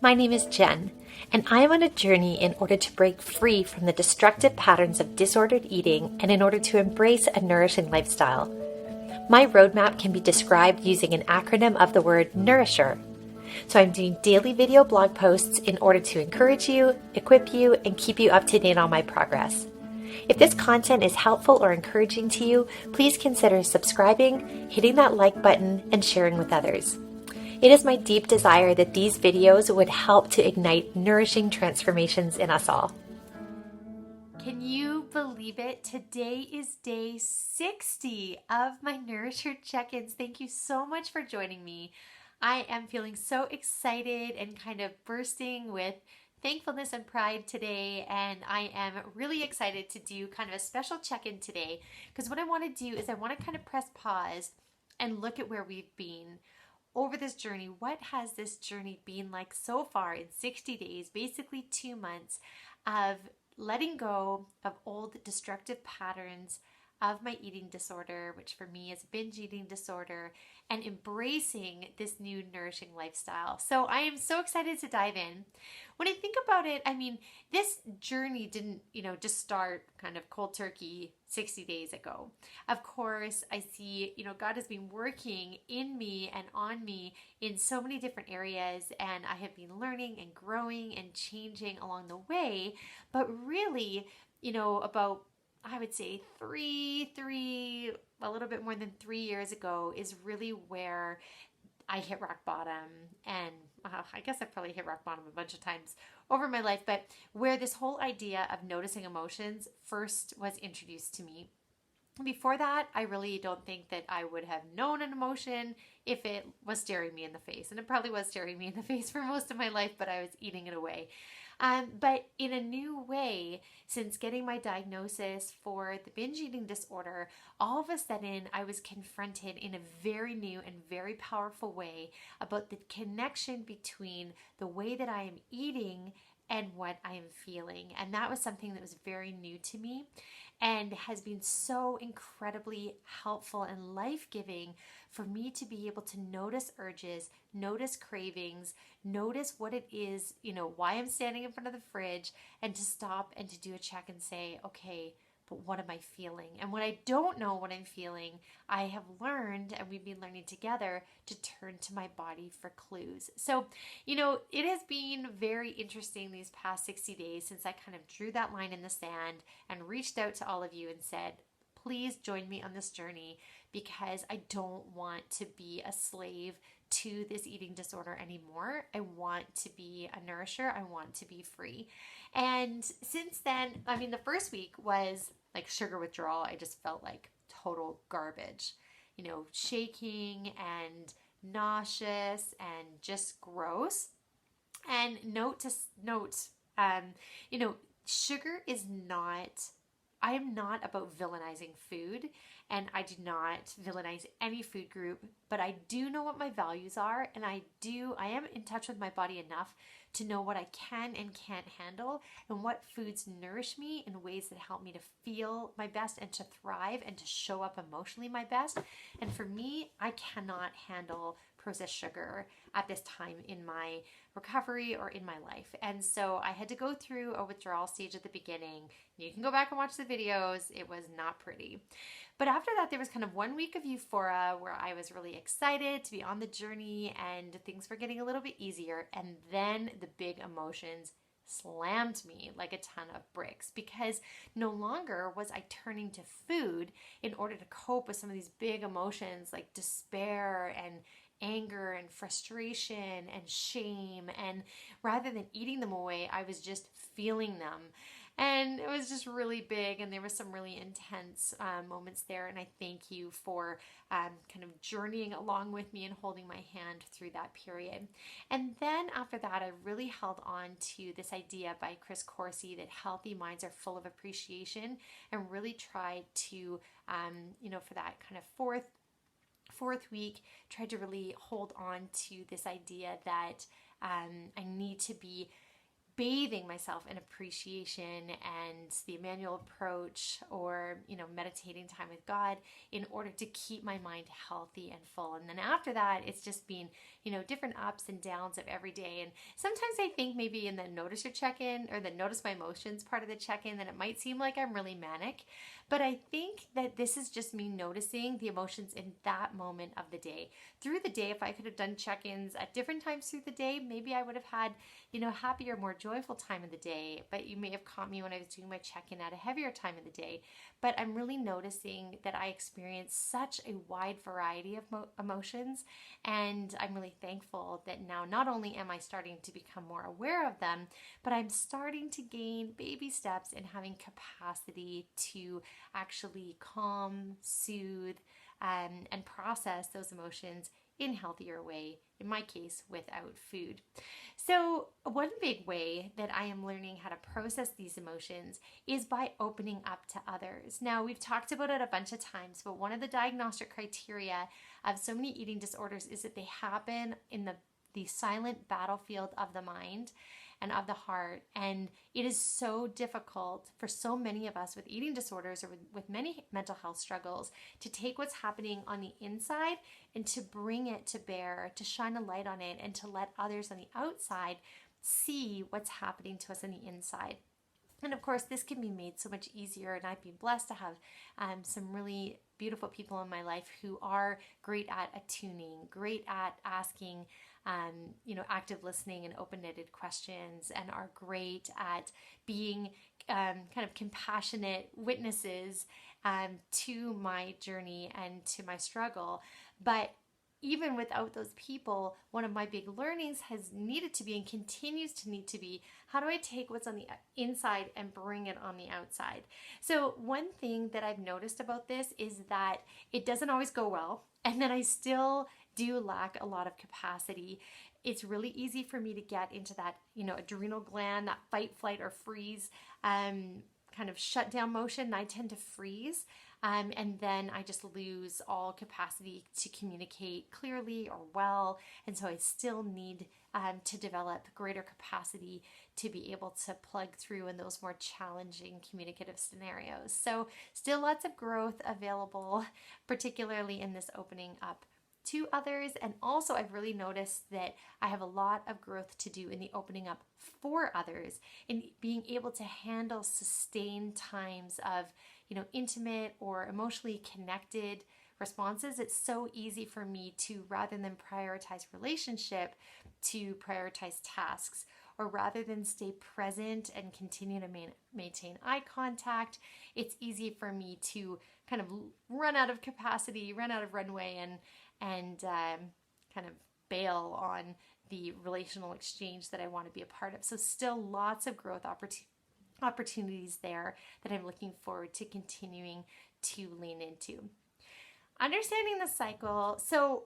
My name is Jen, and I am on a journey in order to break free from the destructive patterns of disordered eating and in order to embrace a nourishing lifestyle. My roadmap can be described using an acronym of the word Nourisher. So I'm doing daily video blog posts in order to encourage you, equip you, and keep you up to date on my progress. If this content is helpful or encouraging to you, please consider subscribing, hitting that like button, and sharing with others. It is my deep desire that these videos would help to ignite nourishing transformations in us all. Can you believe it? Today is day 60 of my Nourisher Check-ins. Thank you so much for joining me. I am feeling so excited and kind of bursting with thankfulness and pride today, and I am really excited to do kind of a special check-in today, because what I want to do is I want to kind of press pause and look at where we've been over this journey. What has this journey been like so far in 60 days, basically 2 months of letting go of old destructive patterns of my eating disorder, which for me is binge eating disorder, and embracing this new nourishing lifestyle. So I am so excited to dive in. When I think about it, I mean, this journey didn't, just start kind of cold turkey 60 days ago. Of course, I see, God has been working in me and on me in so many different areas, and I have been learning and growing and changing along the way. But really, about I would say a little bit more than 3 years ago is really where I hit rock bottom. And I guess I probably hit rock bottom a bunch of times over my life, but where this whole idea of noticing emotions first was introduced to me. Before that, I really don't think that I would have known an emotion if it was staring me in the face. And it probably was staring me in the face for most of my life, but I was eating it away. But in a new way, since getting my diagnosis for the binge eating disorder, all of a sudden I was confronted in a very new and very powerful way about the connection between the way that I am eating and what I am feeling. And that was something that was very new to me and has been so incredibly helpful and life-giving for me to be able to notice urges, notice cravings, notice what it is, why I'm standing in front of the fridge, and to stop and to do a check and say, okay, but what am I feeling? And when I don't know what I'm feeling, I have learned, and we've been learning together, to turn to my body for clues. So, it has been very interesting these past 60 days since I kind of drew that line in the sand and reached out to all of you and said, please join me on this journey, because I don't want to be a slave to this eating disorder anymore. I want to be a nourisher. I want to be free. And since then, the first week was like sugar withdrawal. I just felt like total garbage, shaking and nauseous and just gross. And sugar is not, I am not about villainizing food, and I do not villainize any food group, but I do know what my values are, and I am in touch with my body enough to know what I can and can't handle, and what foods nourish me in ways that help me to feel my best and to thrive and to show up emotionally my best. And for me, I cannot handle processed sugar at this time in my recovery or in my life. And so I had to go through a withdrawal stage at the beginning. You can go back and watch the videos. It was not pretty. But after that, there was kind of 1 week of euphoria where I was really excited to be on the journey and things were getting a little bit easier. And then the big emotions slammed me like a ton of bricks, because no longer was I turning to food in order to cope with some of these big emotions like despair and anger and frustration and shame. And rather than eating them away, I was just feeling them. And it was just really big, and there were some really intense moments there. And I thank you for kind of journeying along with me and holding my hand through that period. And then after that, I really held on to this idea by Chris Corsi that healthy minds are full of appreciation, and really tried to, for that kind of fourth week, tried to really hold on to this idea that I need to be bathing myself in appreciation and the Emmanuel approach, or, meditating time with God, in order to keep my mind healthy and full. And then after that, it's just been, different ups and downs of every day. And sometimes I think maybe in the Nourisher Check In or the Notice My Emotions part of the check-in that it might seem like I'm really manic. But I think that this is just me noticing the emotions in that moment of the day. Through the day, if I could have done check-ins at different times through the day, maybe I would have had, happier, more joyful time of the day. But you may have caught me when I was doing my check-in at a heavier time of the day. But I'm really noticing that I experience such a wide variety of emotions. And I'm really thankful that now not only am I starting to become more aware of them, but I'm starting to gain baby steps in having capacity to actually calm, soothe, and process those emotions in a healthier way, in my case, without food. So one big way that I am learning how to process these emotions is by opening up to others. Now, we've talked about it a bunch of times, but one of the diagnostic criteria of so many eating disorders is that they happen in the silent battlefield of the mind and of the heart. And it is so difficult for so many of us with eating disorders or with many mental health struggles to take what's happening on the inside and to bring it to bear, to shine a light on it, and to let others on the outside see what's happening to us on the inside. And of course, this can be made so much easier, and I've been blessed to have some really beautiful people in my life who are great at attuning, great at asking active listening and open-ended questions, and are great at being kind of compassionate witnesses to my journey and to my struggle. But even without those people, one of my big learnings has needed to be and continues to need to be, how do I take what's on the inside and bring it on the outside? So one thing that I've noticed about this is that it doesn't always go well, and that I still do lack a lot of capacity. It's really easy for me to get into that, adrenal gland, that fight, flight, or freeze kind of shutdown motion. And I tend to freeze. And then I just lose all capacity to communicate clearly or well. And so I still need to develop greater capacity to be able to plug through in those more challenging communicative scenarios. So still lots of growth available, particularly in this opening up to others. And also I've really noticed that I have a lot of growth to do in the opening up for others, in being able to handle sustained times of intimate or emotionally connected responses. It's so easy for me to, rather than prioritize relationship, to prioritize tasks, or rather than stay present and continue to maintain eye contact, it's easy for me to kind of run out of capacity, run out of runway, and kind of bail on the relational exchange that I want to be a part of. So still lots of growth opportunities there that I'm looking forward to continuing to lean into. Understanding the cycle. So,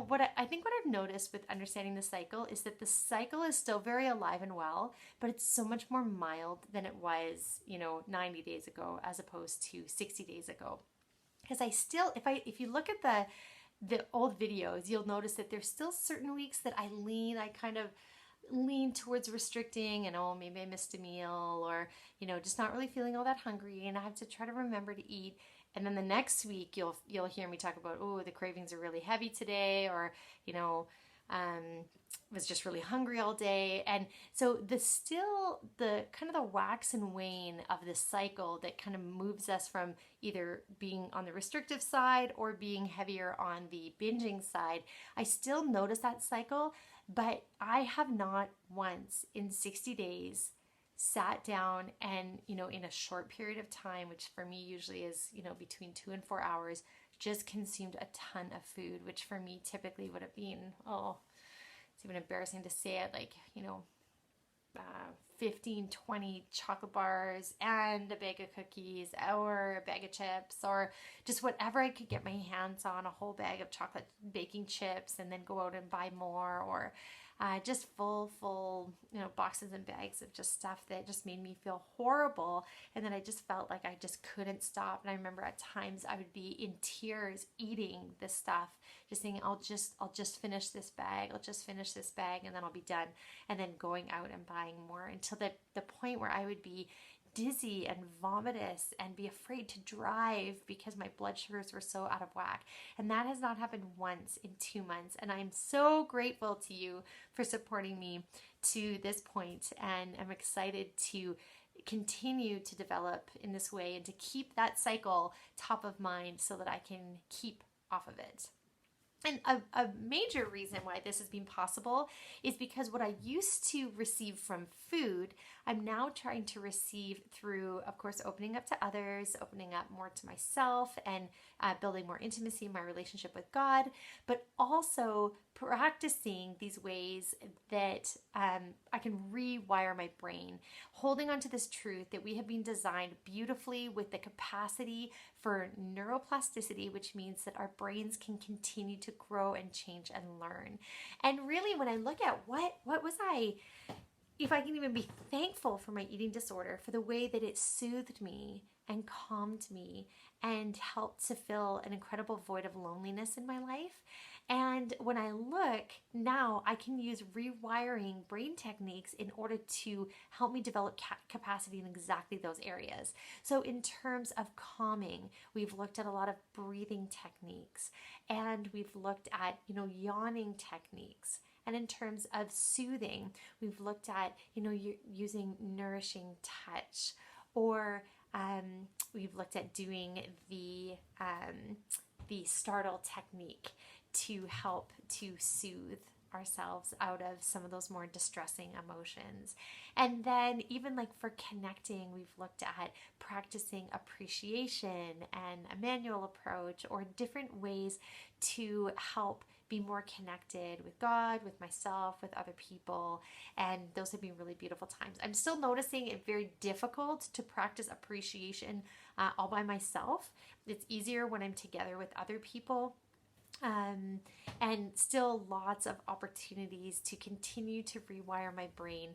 what I think what I've noticed with understanding the cycle is that the cycle is still very alive and well, but it's so much more mild than it was, 90 days ago as opposed to 60 days ago. Because if you look at the old videos, you'll notice that there's still certain weeks that I kind of lean towards restricting, and maybe I missed a meal, or just not really feeling all that hungry, and I have to try to remember to eat. And then the next week you'll hear me talk about, the cravings are really heavy today, or was just really hungry all day. And so the kind of the wax and wane of the cycle that kind of moves us from either being on the restrictive side or being heavier on the binging side, I still notice that cycle, but I have not once in 60 days sat down and, in a short period of time, which for me usually is, between 2 and 4 hours, just consumed a ton of food, which for me typically would have been, it's even embarrassing to say it, 15, 20 chocolate bars and a bag of cookies or a bag of chips, or just whatever I could get my hands on, a whole bag of chocolate baking chips, and then go out and buy more, or just full, boxes and bags of just stuff that just made me feel horrible. And then I just felt like I just couldn't stop. And I remember at times I would be in tears eating this stuff, just saying, I'll just finish this bag. I'll just finish this bag and then I'll be done. And then going out and buying more until the point where I would be dizzy and vomitous and be afraid to drive because my blood sugars were so out of whack. And that has not happened once in 2 months. And I'm so grateful to you for supporting me to this point. And I'm excited to continue to develop in this way and to keep that cycle top of mind so that I can keep off of it. And a major reason why this has been possible is because what I used to receive from food, I'm now trying to receive through, of course, opening up to others, opening up more to myself, and building more intimacy in my relationship with God, but also practicing these ways that I can rewire my brain, holding on to this truth that we have been designed beautifully with the capacity for neuroplasticity, which means that our brains can continue to grow and change and learn. And really, when I look at what was I, if I can even be thankful for my eating disorder, for the way that it soothed me and calmed me and helped to fill an incredible void of loneliness in my life. And when I look now, I can use rewiring brain techniques in order to help me develop capacity in exactly those areas. So in terms of calming, we've looked at a lot of breathing techniques, and we've looked at, yawning techniques. And in terms of soothing, we've looked at, using nourishing touch, or we've looked at doing the startle technique to help to soothe ourselves out of some of those more distressing emotions. And then even like for connecting, we've looked at practicing appreciation and a manual approach, or different ways to help be more connected with God, with myself, with other people. And those have been really beautiful times. I'm still noticing it very difficult to practice appreciation all by myself. It's easier when I'm together with other people. And still lots of opportunities to continue to rewire my brain.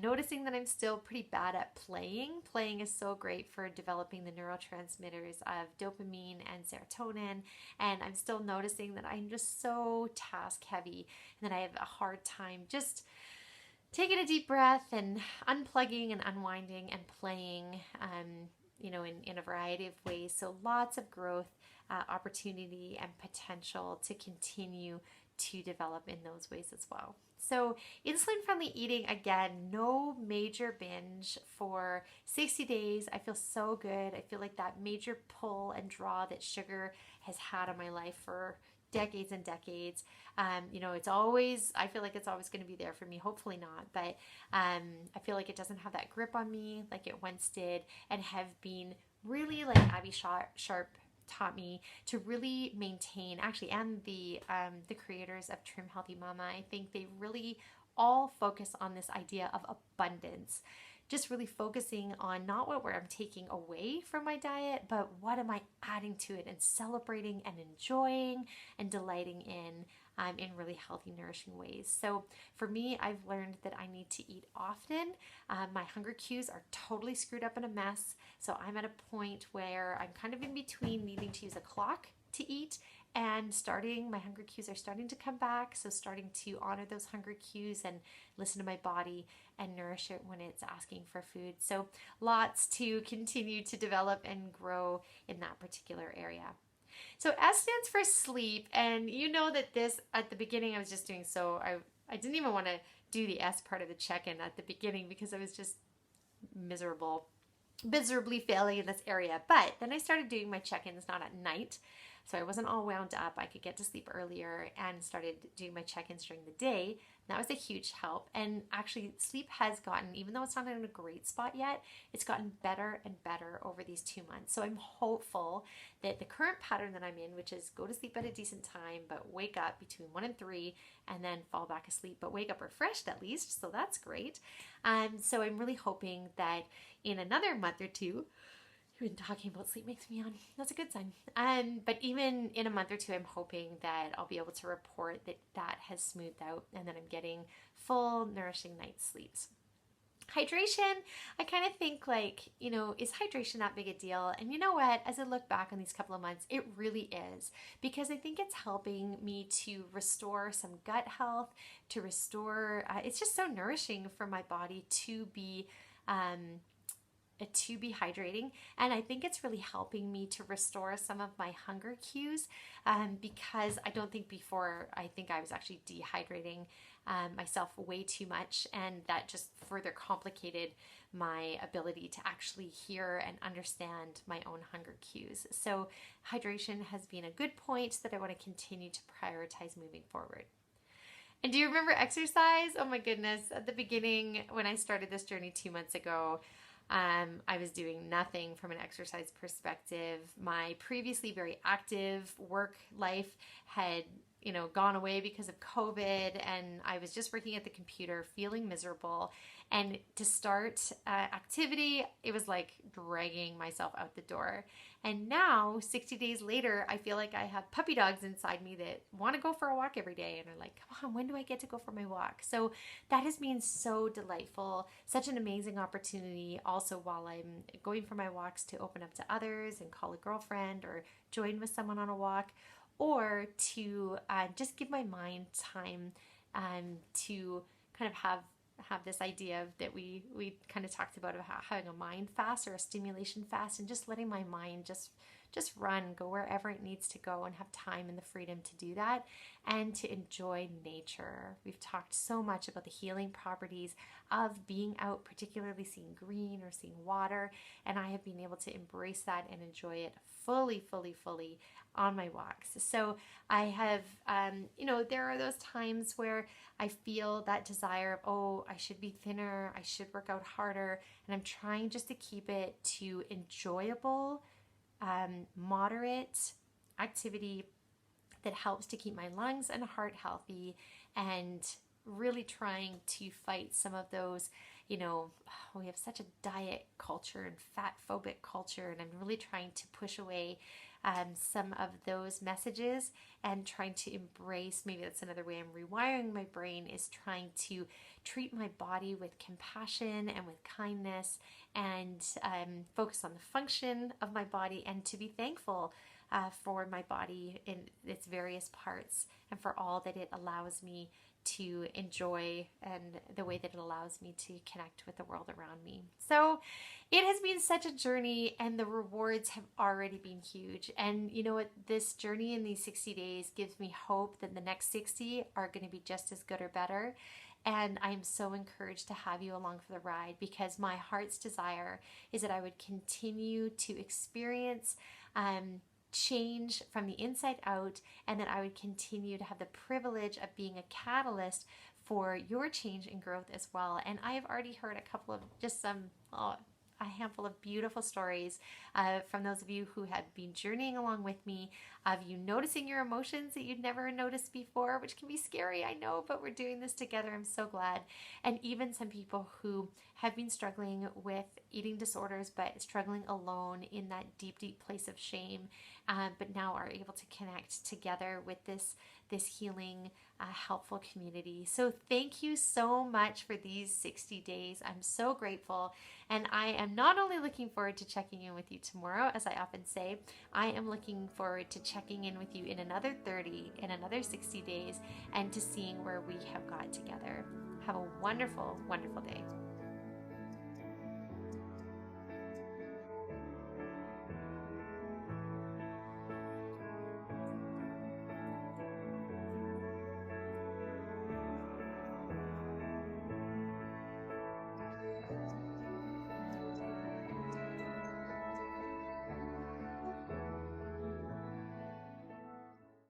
Noticing that I'm still pretty bad at playing. Playing is so great for developing the neurotransmitters of dopamine and serotonin. And I'm still noticing that I'm just so task heavy and that I have a hard time just taking a deep breath and unplugging and unwinding and playing, in a variety of ways. So lots of growth, opportunity, and potential to continue to develop in those ways as well. So insulin-friendly eating, again, no major binge for 60 days. I feel so good. I feel like that major pull and draw that sugar has had on my life for decades and decades. It's always, I feel like it's always going to be there for me. Hopefully not, but I feel like it doesn't have that grip on me like it once did, and have been really, like Abby Sharp taught me to really maintain, actually, and the creators of Trim Healthy Mama, I think they really all focus on this idea of abundance. Just really focusing on not what I'm taking away from my diet, but what am I adding to it, and celebrating and enjoying and delighting in really healthy, nourishing ways. So for me, I've learned that I need to eat often. My hunger cues are totally screwed up in a mess. So I'm at a point where I'm kind of in between needing to use a clock to eat and my hunger cues are starting to come back. So starting to honor those hunger cues and listen to my body and nourish it when it's asking for food. So lots to continue to develop and grow in that particular area. So S stands for sleep, and you know that this, at the beginning I was just doing, so I didn't even want to do the S part of the check-in at the beginning because I was just miserably failing in this area. But then I started doing my check-ins not at night, so I wasn't all wound up. I could get to sleep earlier, and started doing my check-ins during the day. That was a huge help. And actually, sleep has gotten, even though it's not in a great spot yet, it's gotten better and better over these 2 months. So I'm hopeful that the current pattern that I'm in, which is go to sleep at a decent time, but wake up between 1 and 3, and then fall back asleep, but wake up refreshed at least. So that's great. So I'm really hoping that in another month or two, even talking about sleep makes me yawn. That's a good sign. But even in a month or two, I'm hoping that I'll be able to report that has smoothed out and that I'm getting full, nourishing night sleeps. Hydration, I kind of think is hydration that big a deal? And you know what? As I look back on these couple of months, it really is, because I think it's helping me to restore some gut health, to restore, it's just so nourishing for my body to be to be hydrating, and I think it's really helping me to restore some of my hunger cues, because I don't think before, I think I was actually dehydrating myself way too much, and that just further complicated my ability to actually hear and understand my own hunger cues. So hydration has been a good point that I want to continue to prioritize moving forward. And do you remember exercise? Oh my goodness. At the beginning, when I started this journey 2 months ago, I was doing nothing from an exercise perspective. My previously very active work life had, gone away because of COVID, and I was just working at the computer, feeling miserable. And to start activity, it was like dragging myself out the door. And now, 60 days later, I feel like I have puppy dogs inside me that want to go for a walk every day and are like, come on, when do I get to go for my walk? So that has been so delightful, such an amazing opportunity. Also, while I'm going for my walks, to open up to others and call a girlfriend or join with someone on a walk, or to just give my mind time to kind of have this idea that we kind of talked about, of having a mind fast or a stimulation fast, and just letting my mind just run, go wherever it needs to go, and have time and the freedom to do that, and to enjoy nature. We've talked so much about the healing properties of being out, particularly seeing green or seeing water, and I have been able to embrace that and enjoy it fully on my walks. So I have, there are those times where I feel that desire of, oh, I should be thinner, I should work out harder, and I'm trying just to keep it to enjoyable, moderate activity that helps to keep my lungs and heart healthy, and really trying to fight some of those, we have such a diet culture and fat phobic culture, and I'm really trying to push away some of those messages and trying to embrace, maybe that's another way I'm rewiring my brain, is trying to treat my body with compassion and with kindness, and focus on the function of my body, and to be thankful for my body in its various parts, and for all that it allows me to enjoy, and the way that it allows me to connect with the world around me. So it has been such a journey, and the rewards have already been huge. And you know what? This journey in these 60 days gives me hope that the next 60 are going to be just as good or better. And I'm so encouraged to have you along for the ride, because my heart's desire is that I would continue to experience change from the inside out, and that I would continue to have the privilege of being a catalyst for your change and growth as well. And I have already heard a couple of a handful of beautiful stories from those of you who have been journeying along with me, of you noticing your emotions that you'd never noticed before, which can be scary, I know, but we're doing this together. I'm so glad. And even some people who have been struggling with eating disorders, but struggling alone in that deep place of shame, but now are able to connect together with this healing, helpful community. So thank you so much for these 60 days. I'm so grateful. And I am not only looking forward to checking in with you tomorrow, as I often say, I am looking forward to checking in with you in another 30, in another 60 days, and to seeing where we have got together. Have a wonderful, wonderful day.